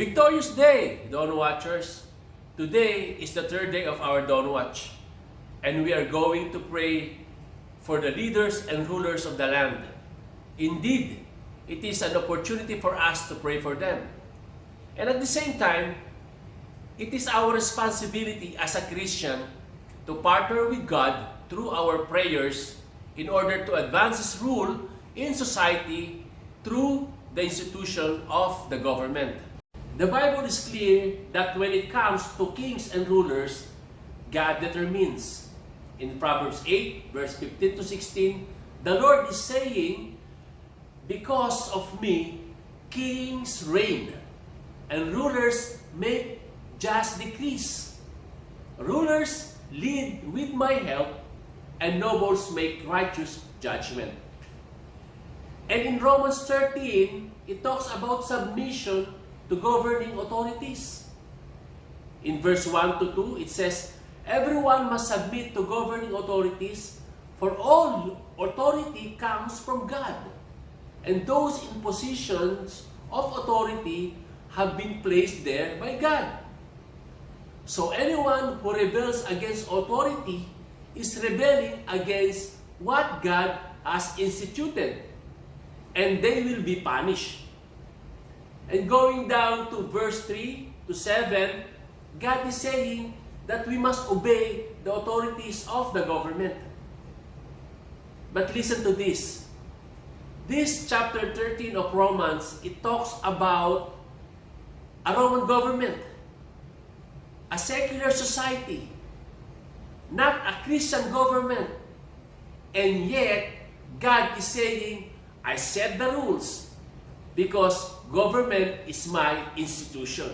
Victorious Day, Dawn Watchers! Today is the third day of our Dawn Watch, and we are going to pray for the leaders and rulers of the land. Indeed, it is an opportunity for us to pray for them. And at the same time, it is our responsibility as a Christian to partner with God through our prayers in order to advance His rule in society through the institution of the government. The Bible is clear that when it comes to kings and rulers, God determines. In Proverbs 8, verse 15 to 16, the Lord is saying, "Because of me, kings reign, and rulers make just decrees. Rulers lead with my help, and nobles make righteous judgment." And in Romans 13, it talks about submission to governing authorities. In verse 1 to 2, it says, "Everyone must submit to governing authorities, for all authority comes from God, and those in positions of authority have been placed there by God. So anyone who rebels against authority is rebelling against what God has instituted, and they will be punished." And going down to verse 3 to 7, God is saying that we must obey the authorities of the government. But listen to this. This chapter 13 of Romans, it talks about a Roman government, a secular society, not a Christian government. And yet, God is saying, "I set the rules because government is my institution."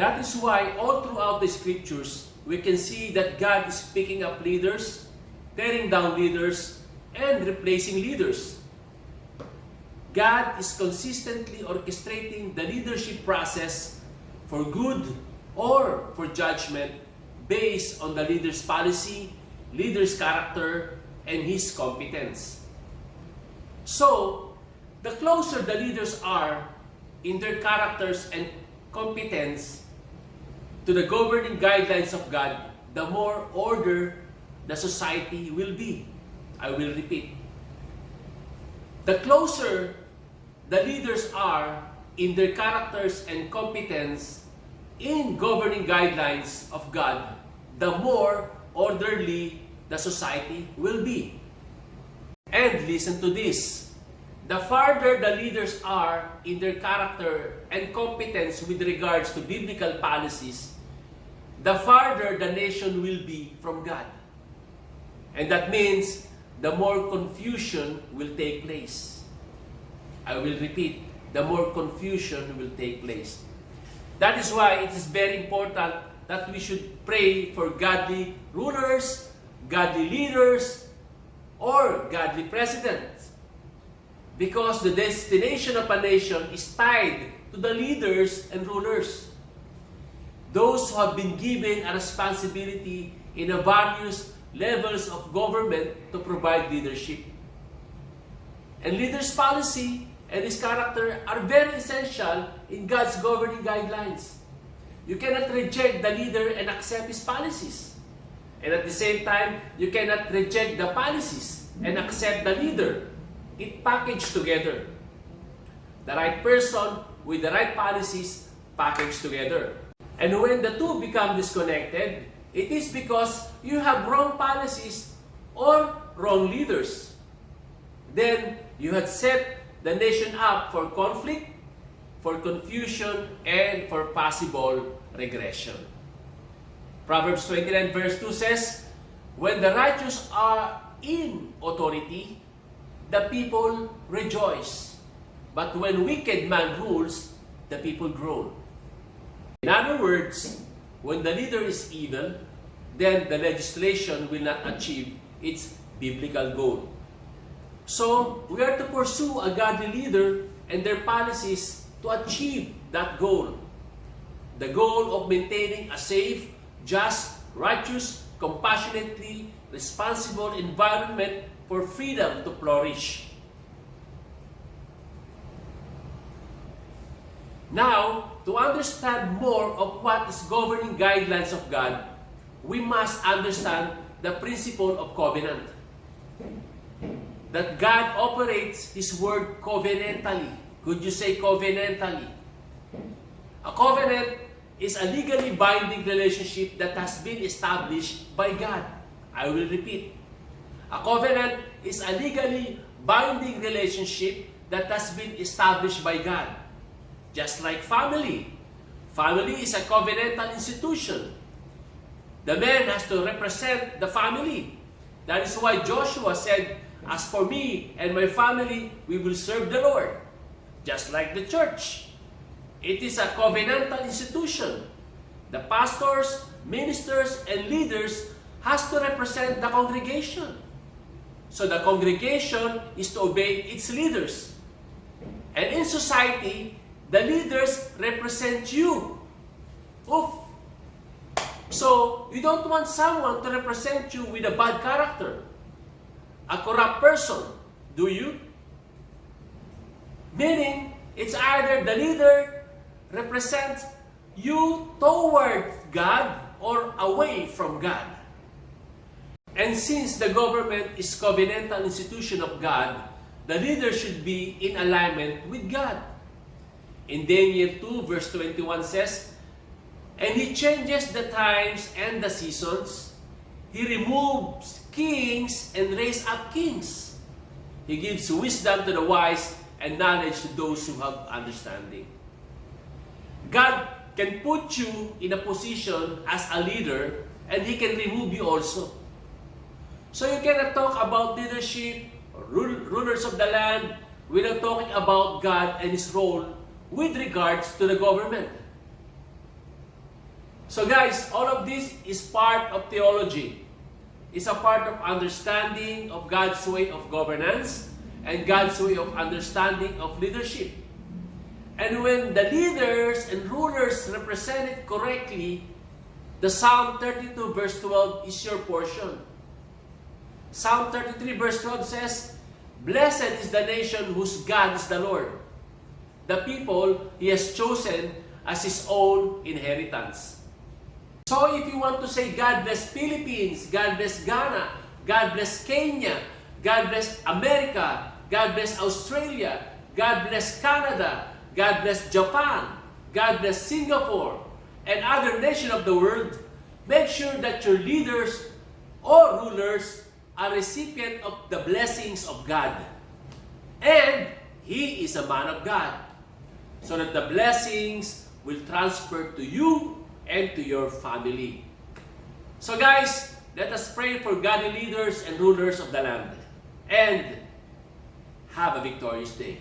That is why all throughout the scriptures, we can see that God is picking up leaders, tearing down leaders, and replacing leaders. God is consistently orchestrating the leadership process for good or for judgment based on the leader's policy, leader's character, and his competence. So, the closer the leaders are in their characters and competence to the governing guidelines of God, the more order the society will be. I will repeat. The closer the leaders are in their characters and competence in governing guidelines of God, the more orderly the society will be. And listen to this. The farther the leaders are in their character and competence with regards to biblical policies, the farther the nation will be from God. And that means the more confusion will take place. I will repeat, the more confusion will take place. That is why it is very important that we should pray for godly rulers, godly leaders, or godly presidents. Because the destination of a nation is tied to the leaders and rulers. Those who have been given a responsibility in the various levels of government to provide leadership. And leaders' policy and his character are very essential in God's governing guidelines. You cannot reject the leader and accept his policies. And at the same time, you cannot reject the policies and accept the leader. It packaged together. The right person with the right policies packaged together. And when the two become disconnected, it is because you have wrong policies or wrong leaders. Then you had set the nation up for conflict, for confusion, and for possible regression. Proverbs 29 verse 2 says, "When the righteous are in authority, the people rejoice. But when wicked man rules, the people groan." In other words, when the leader is evil, then the legislation will not achieve its biblical goal. So, we are to pursue a godly leader and their policies to achieve that goal. The goal of maintaining a safe, just, righteous, compassionately responsible environment for freedom to flourish. Now, to understand more of what is governing guidelines of God, we must understand the principle of covenant. That God operates His word covenantally. Could you say covenantally? A covenant is a legally binding relationship that has been established by God. I will repeat. A covenant is a legally binding relationship that has been established by God. Just like family. Family is a covenantal institution. The man has to represent the family. That is why Joshua said, "As for me and my family, we will serve the Lord." Just like the church. It is a covenantal institution. The pastors, ministers, and leaders has to represent the congregation. So the congregation is to obey its leaders. And in society, the leaders represent you. Oof. So, you don't want someone to represent you with a bad character, a corrupt person, do you? Meaning, it's either the leader represents you toward God or away from God. And since the government is covenantal institution of God, the leader should be in alignment with God. In Daniel 2 verse 21 says, "And He changes the times and the seasons. He removes kings and raises up kings. He gives wisdom to the wise and knowledge to those who have understanding." God can put you in a position as a leader and He can remove you also. So you cannot talk about leadership or rulers of the land without talking about God and His role with regards to the government. So guys, all of this is part of theology. It's a part of understanding of God's way of governance and God's way of understanding of leadership. And when the leaders and rulers represent it correctly, the Psalm 32 verse 12 is your portion. Psalm 33 verse 12 says, "Blessed is the nation whose God is the Lord, the people He has chosen as His own inheritance." So if you want to say, "God bless Philippines, God bless Ghana, God bless Kenya, God bless America, God bless Australia, God bless Canada, God bless Japan, God bless Singapore, and other nations of the world," make sure that your leaders or rulers are recipient of the blessings of God. And he is a man of God. So that the blessings will transfer to you and to your family. So guys, let us pray for godly leaders and rulers of the land. And have a victorious day.